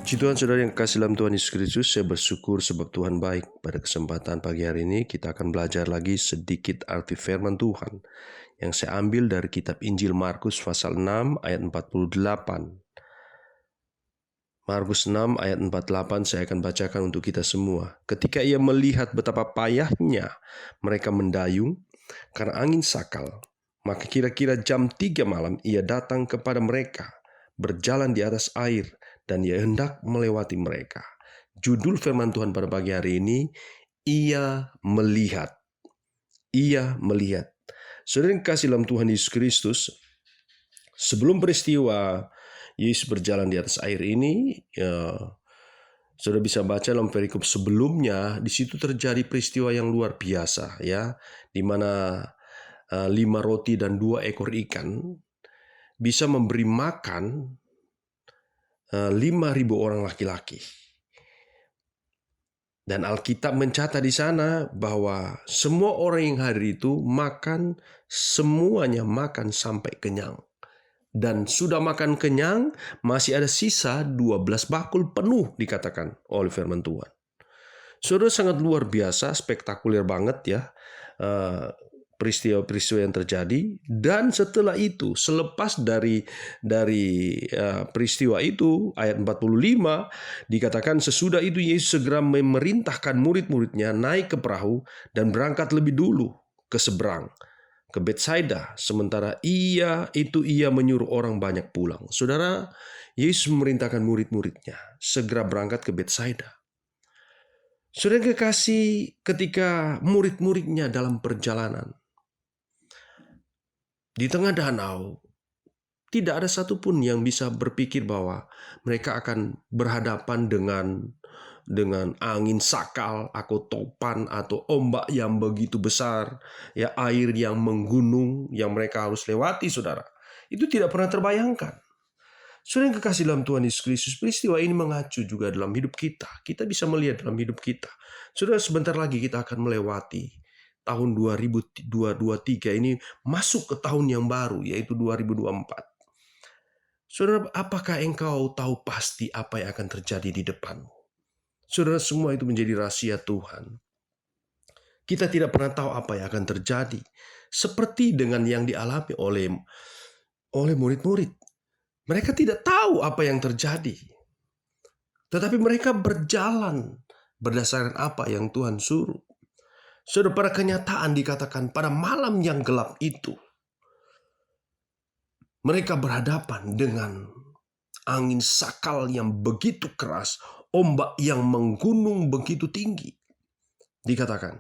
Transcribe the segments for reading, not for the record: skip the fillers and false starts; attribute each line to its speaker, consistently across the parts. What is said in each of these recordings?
Speaker 1: Puji Tuhan, saudara yang kasih dalam Tuhan Yesus Kristus, saya bersyukur sebab Tuhan baik. Pada kesempatan pagi hari ini kita akan belajar lagi sedikit arti firman Tuhan yang saya ambil dari kitab Injil Markus pasal 6 ayat 48. Markus 6 ayat 48 saya akan bacakan untuk kita semua. Ketika ia melihat betapa payahnya mereka mendayung karena angin sakal, maka kira-kira jam 3 malam ia datang kepada mereka, berjalan di atas air, dan ia hendak melewati mereka. Judul firman Tuhan pada pagi hari ini, ia melihat. Ia melihat. Saudara yang kasih dalam Tuhan Yesus Kristus, sebelum peristiwa Yesus berjalan di atas air ini, saudara bisa baca dalam perikop sebelumnya, di situ terjadi peristiwa yang luar biasa, ya, di mana 5 roti dan 2 ekor ikan bisa memberi makan 5.000 orang laki-laki. Dan Alkitab mencatat di sana bahwa semua orang yang hari itu makan, semuanya makan sampai kenyang. Dan sudah makan kenyang, masih ada sisa 12 bakul penuh dikatakan oleh firman Tuhan. Saudara, sangat luar biasa, spektakuler banget ya peristiwa-peristiwa yang terjadi. Dan setelah itu, selepas dari peristiwa itu, ayat 45 dikatakan sesudah itu Yesus segera memerintahkan murid-muridnya naik ke perahu dan berangkat lebih dulu ke seberang, ke Betsaida, sementara ia menyuruh orang banyak pulang. Saudara, Yesus memerintahkan murid-muridnya segera berangkat ke Betsaida. Saudara kekasih, ketika murid-muridnya dalam perjalanan di tengah danau, tidak ada satupun yang bisa berpikir bahwa mereka akan berhadapan dengan angin sakal atau topan atau ombak yang begitu besar, ya, air yang menggunung yang mereka harus lewati, saudara. Itu tidak pernah terbayangkan. Saudara yang kekasih dalam Tuhan Yesus Kristus, peristiwa ini mengacu juga dalam hidup kita. Kita bisa melihat dalam hidup kita. Saudara, sebentar lagi kita akan melewati tahun 2023 ini, masuk ke tahun yang baru, yaitu 2024. Saudara, apakah engkau tahu pasti apa yang akan terjadi di depanmu? Saudara, semua itu menjadi rahasia Tuhan. Kita tidak pernah tahu apa yang akan terjadi. Seperti dengan yang dialami oleh murid-murid. Mereka tidak tahu apa yang terjadi. Tetapi mereka berjalan berdasarkan apa yang Tuhan suruh. Saudara, pada kenyataan dikatakan pada malam yang gelap itu, mereka berhadapan dengan angin sakal yang begitu keras, ombak yang menggunung begitu tinggi. Dikatakan.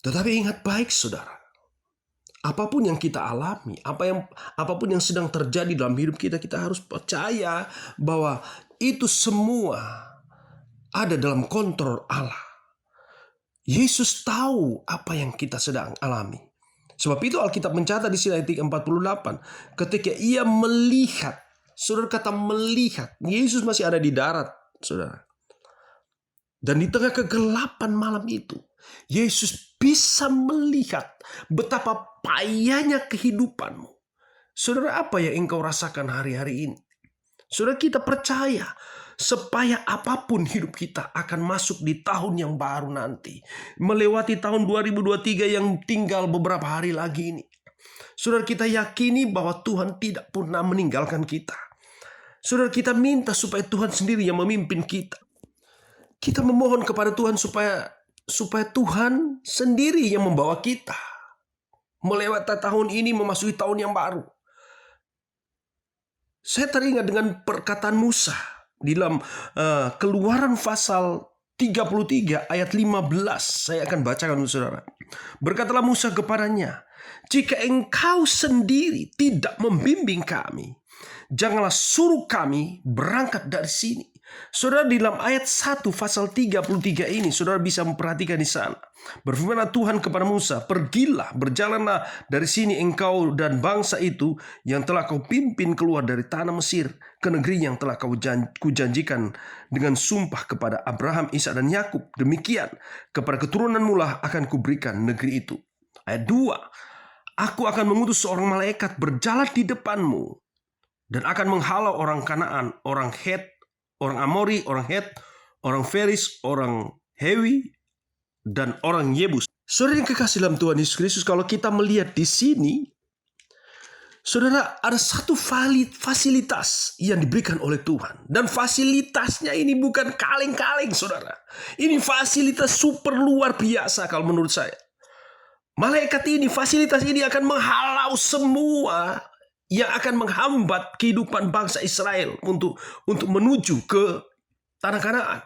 Speaker 1: Tetapi ingat baik, saudara, apapun yang kita alami, apapun yang sedang terjadi dalam hidup kita, kita harus percaya bahwa itu semua ada dalam kontrol Allah. Yesus tahu apa yang kita sedang alami. Sebab itu Alkitab mencatat di sini ayat 48. Ketika ia melihat, saudara, kata melihat, Yesus masih ada di darat, saudara. Dan di tengah kegelapan malam itu, Yesus bisa melihat betapa payahnya kehidupanmu. Saudara, apa yang engkau rasakan hari-hari ini? Saudara, kita percaya supaya apapun hidup kita akan masuk di tahun yang baru nanti, melewati tahun 2023 yang tinggal beberapa hari lagi ini. Saudara, kita yakini bahwa Tuhan tidak pernah meninggalkan kita. Saudara, kita minta supaya Tuhan sendiri yang memimpin kita. Kita memohon kepada Tuhan supaya Tuhan sendiri yang membawa kita melewati tahun ini, memasuki tahun yang baru. Saya teringat dengan perkataan Musa di dalam Keluaran pasal 33 ayat 15. Saya akan bacakan untuk saudara. Berkatalah Musa kepadanya, jika engkau sendiri tidak membimbing kami, janganlah suruh kami berangkat dari sini. Saudara, di dalam ayat 1 pasal 33 ini, saudara bisa memperhatikan di sana. Berfirman Tuhan kepada Musa, pergilah, berjalanlah dari sini engkau dan bangsa itu yang telah kau pimpin keluar dari tanah Mesir ke negeri yang telah kujanjikan dengan sumpah kepada Abraham, Ishak dan Yakub. Demikian kepada keturunanmu lah akan kuberikan negeri itu. Ayat 2, aku akan mengutus seorang malaikat berjalan di depanmu dan akan menghalau orang Kanaan, orang Het, orang Amori, orang Het, orang Feris, orang Hewi, dan orang Yebus. Saudara yang kekasih dalam Tuhan Yesus Kristus, kalau kita melihat di sini, saudara, ada satu fasilitas yang diberikan oleh Tuhan. Dan fasilitasnya ini bukan kaleng-kaleng, saudara. Ini fasilitas super luar biasa kalau menurut saya. Malaikat ini, fasilitas ini akan menghalau semua yang akan menghambat kehidupan bangsa Israel untuk menuju ke tanah Kanaan.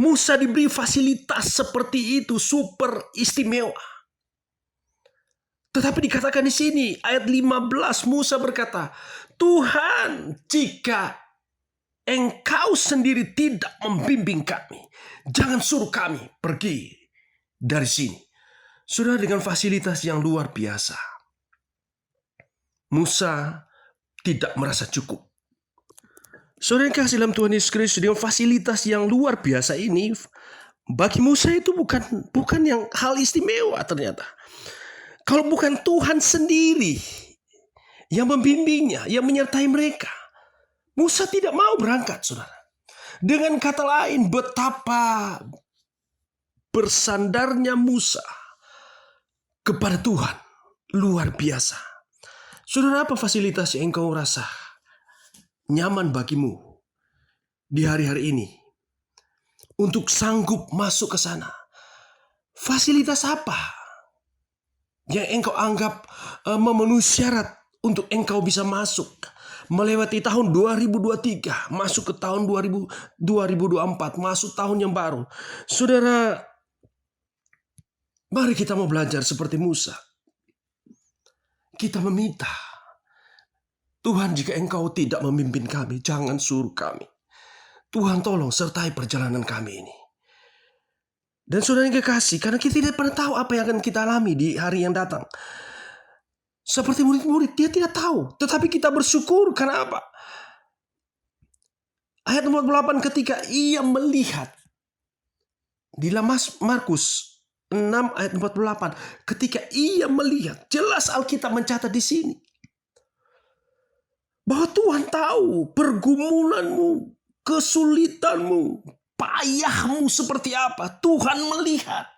Speaker 1: Musa diberi fasilitas seperti itu, super istimewa. Tetapi dikatakan di sini, ayat 15, Musa berkata, Tuhan, jika Engkau sendiri tidak membimbing kami, jangan suruh kami pergi dari sini. Sudah dengan fasilitas yang luar biasa, Musa tidak merasa cukup. Saudara yang kasih dalam Tuhan Yesus Kristus, dengan fasilitas yang luar biasa ini, bagi Musa itu bukan yang hal istimewa ternyata. Kalau bukan Tuhan sendiri yang membimbingnya, yang menyertai mereka, Musa tidak mau berangkat, saudara. Dengan kata lain, betapa bersandarnya Musa kepada Tuhan luar biasa. Saudara, apa fasilitas yang engkau rasa nyaman bagimu di hari-hari ini untuk sanggup masuk ke sana? Fasilitas apa yang engkau anggap memenuhi syarat untuk engkau bisa masuk melewati tahun 2023, masuk ke tahun 2024, masuk tahun yang baru? Saudara, mari kita mau belajar seperti Musa. Kita meminta, Tuhan, jika Engkau tidak memimpin kami, jangan suruh kami. Tuhan, tolong sertai perjalanan kami ini. Dan saudara yang kekasih, karena kita tidak pernah tahu apa yang akan kita alami di hari yang datang. Seperti murid-murid, dia tidak tahu. Tetapi kita bersyukur, karena apa? Ayat 48, ketika ia melihat, di dalam Markus 6 ayat 48, ketika ia melihat, jelas Alkitab mencatat di sini bahwa Tuhan tahu pergumulanmu, kesulitanmu, payahmu seperti apa. Tuhan melihat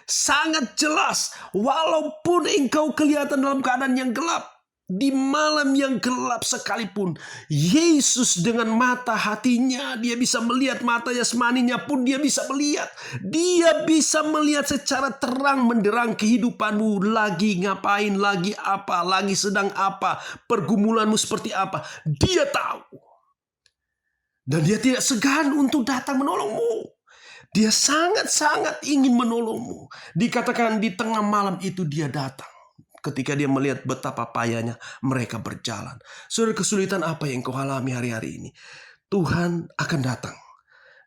Speaker 1: sangat jelas, walaupun engkau kelihatan dalam keadaan yang gelap, di malam yang gelap sekalipun, Yesus dengan mata hatinya, dia bisa melihat, mata jasmaninya pun dia bisa melihat. Dia bisa melihat secara terang menderang kehidupanmu, lagi ngapain, lagi apa, lagi sedang apa, pergumulanmu seperti apa. Dia tahu. Dan dia tidak segan untuk datang menolongmu. Dia sangat-sangat ingin menolongmu. Dikatakan di tengah malam itu dia datang. Ketika dia melihat betapa payahnya mereka berjalan. Saudara, kesulitan apa yang kau alami hari-hari ini, Tuhan akan datang.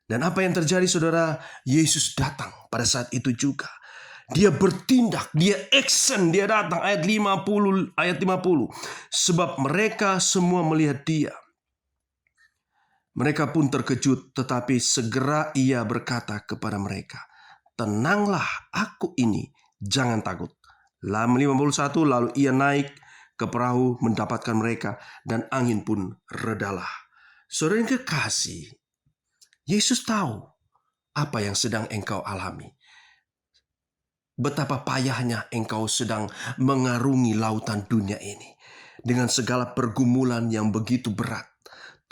Speaker 1: Dan apa yang terjadi, saudara? Yesus datang pada saat itu juga. Dia bertindak, dia action, dia datang. Ayat 50. Sebab mereka semua melihat dia. Mereka pun terkejut, tetapi segera ia berkata kepada mereka, tenanglah, aku ini, jangan takut. Lam 51, lalu ia naik ke perahu mendapatkan mereka, dan angin pun redalah. Saudara yang kekasih, Yesus tahu apa yang sedang engkau alami. Betapa payahnya engkau sedang mengarungi lautan dunia ini. Dengan segala pergumulan yang begitu berat.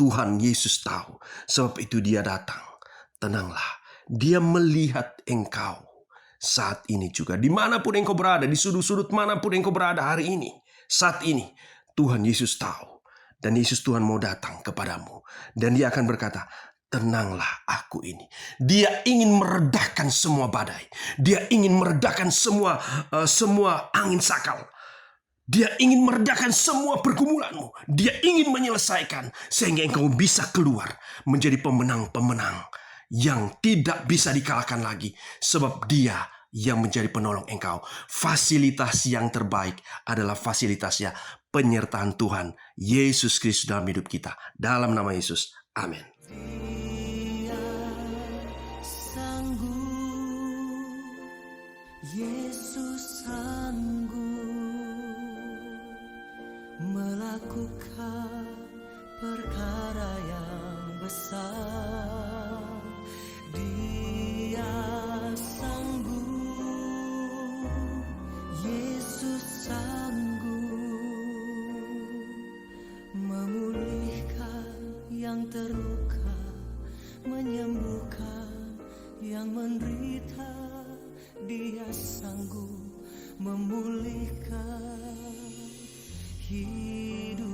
Speaker 1: Tuhan Yesus tahu, sebab itu dia datang. Tenanglah, dia melihat engkau. Saat ini juga, dimanapun engkau berada, di sudut-sudut manapun engkau berada hari ini, saat ini, Tuhan Yesus tahu. Dan Yesus Tuhan mau datang kepadamu. Dan dia akan berkata, tenanglah, aku ini. Dia ingin meredakan semua badai. Dia ingin meredakan semua angin sakal. Dia ingin meredakan semua pergumulanmu. Dia ingin menyelesaikan sehingga engkau bisa keluar menjadi pemenang-pemenang yang tidak bisa dikalahkan lagi, sebab dia yang menjadi penolong engkau. Fasilitas yang terbaik adalah fasilitasnya penyertaan Tuhan Yesus Kristus dalam hidup kita. Dalam nama Yesus, amin.
Speaker 2: Yesus sanggup melakukan sanggup memulihkan hidup.